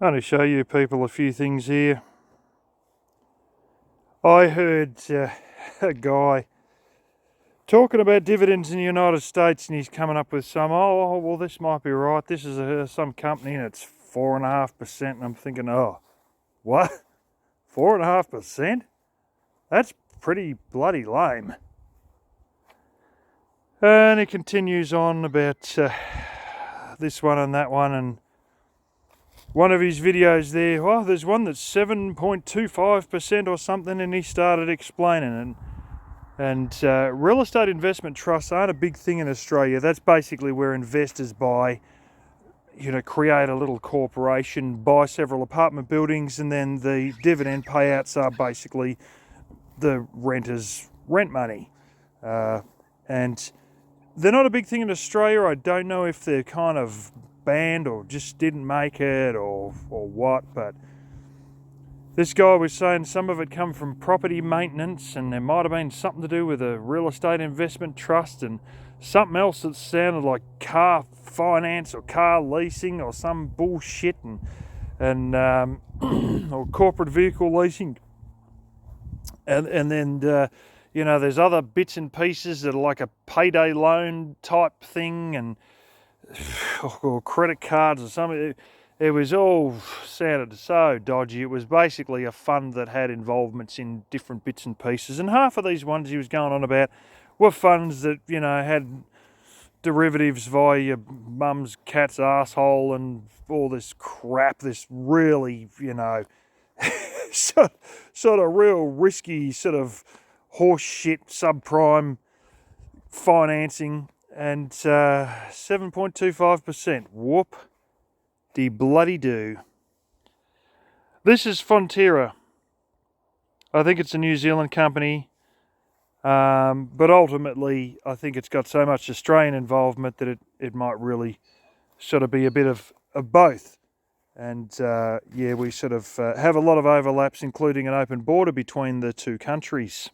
I'm going to show you people a few things here. I heard a guy talking about dividends in the United States, and he's coming up with some, well, this might be right. This is some company and it's 4.5%. And I'm thinking, oh, what? 4.5%? That's pretty bloody lame. And he continues on about this one and that one, and one of his videos there, well, there's one that's 7.25% or something, and he started explaining it. And real estate investment trusts aren't a big thing in Australia. That's basically where investors buy, create a little corporation, buy several apartment buildings, and then the dividend payouts are basically the renters' rent money. And they're not a big thing in Australia. I don't know if they're kind of banned or just didn't make it or what, but this guy was saying some of it come from property maintenance, and there might have been something to do with a real estate investment trust, and something else that sounded like car finance or car leasing or some bullshit, and or corporate vehicle leasing, and then there's other bits and pieces that are like a payday loan type thing, and or credit cards or something. It was all sounded so dodgy. It was basically a fund that had involvements in different bits and pieces, and half of these ones he was going on about were funds that had derivatives via your mum's cat's asshole and all this crap, this really sort of real risky sort of horse shit subprime financing. And 7.25%. Whoop de bloody do. This is Fonterra. I think it's a New Zealand company, but ultimately I think it's got so much Australian involvement that it might really sort of be a bit of both. And we sort of have a lot of overlaps, including an open border between the two countries.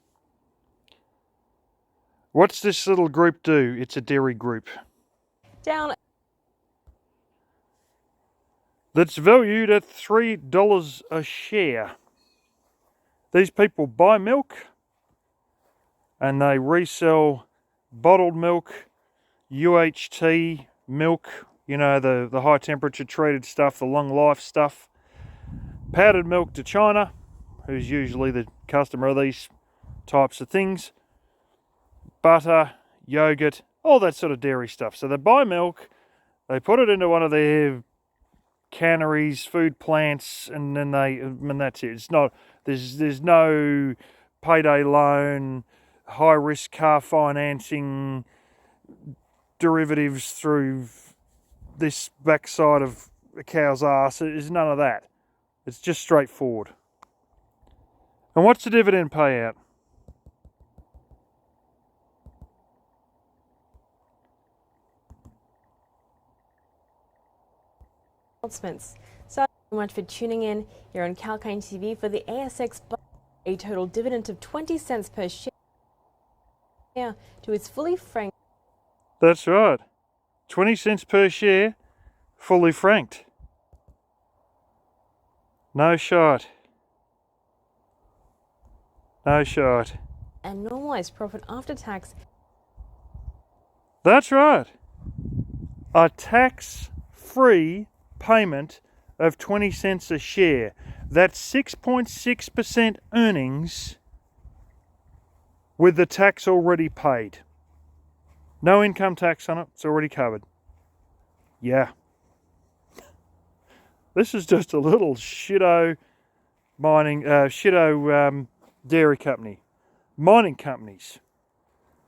What's this little group do? It's a dairy group. Down. That's valued at $3 a share. These people buy milk and they resell bottled milk, UHT milk, the high temperature treated stuff, the long life stuff, powdered milk to China, who's usually the customer of these types of things, butter, yogurt, all that sort of dairy stuff. So they buy milk, they put it into one of their canneries, food plants, and then that's it. It's not, there's no payday loan, high risk car financing, derivatives through this backside of a cow's ass. There's none of that. It's just straightforward. And what's the dividend payout? Announcements. So thank you very much for tuning in here on Kalkane TV for the ASX. A total dividend of 20 cents per share to its fully franked. That's right. 20 cents per share, fully franked. No shot. No shot. And normalised profit after tax. That's right. A tax-free payment of 20 cents a share. That's 6.6% earnings with the tax already paid. No income tax on it. It's already covered. Yeah. This is just a little shitto dairy company. Mining companies.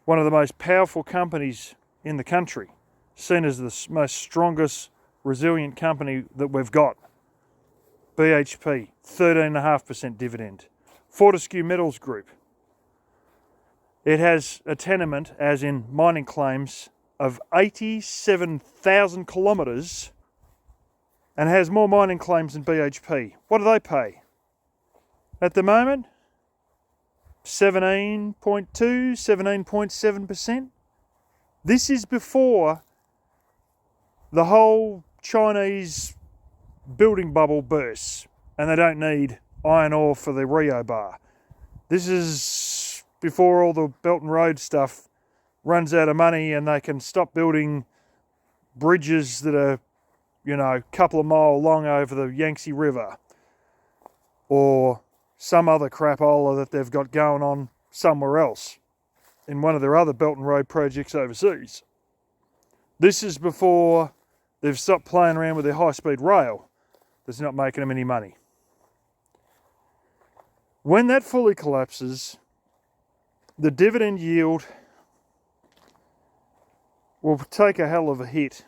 One of the most powerful companies in the country. Seen as the most strongest resilient company that we've got. BHP, 13.5% dividend. Fortescue Metals Group. It has a tenement, as in mining claims, of 87,000 kilometres and has more mining claims than BHP. What do they pay? At the moment, 17.2, 17.7%. This is before the whole Chinese building bubble bursts and they don't need iron ore for the Rio bar. This is before all the Belt and Road stuff runs out of money and they can stop building bridges that are, you know, a couple of miles long over the Yangtze River or some other crapola that they've got going on somewhere else in one of their other Belt and Road projects overseas. This is before they've stopped playing around with their high-speed rail that's not making them any money. When that fully collapses, the dividend yield will take a hell of a hit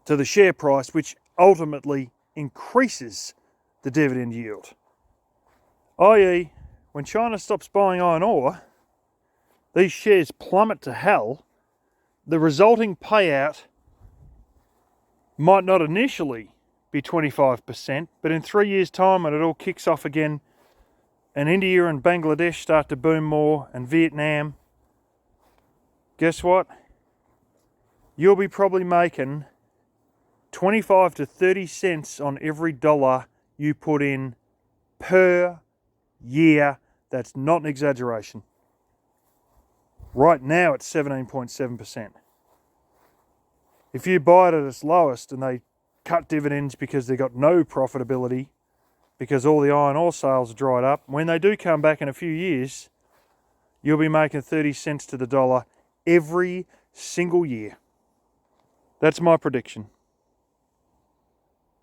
to the share price, which ultimately increases the dividend yield. i.e., when China stops buying iron ore, these shares plummet to hell. The resulting payout might not initially be 25%, but in 3 years' time, when it all kicks off again, and India and Bangladesh start to boom more, and Vietnam, guess what? You'll be probably making 25 to 30 cents on every dollar you put in per year. That's not an exaggeration. Right now it's 17.7%. If you buy it at its lowest and they cut dividends because they've got no profitability, because all the iron ore sales are dried up, when they do come back in a few years, you'll be making 30 cents to the dollar every single year. That's my prediction.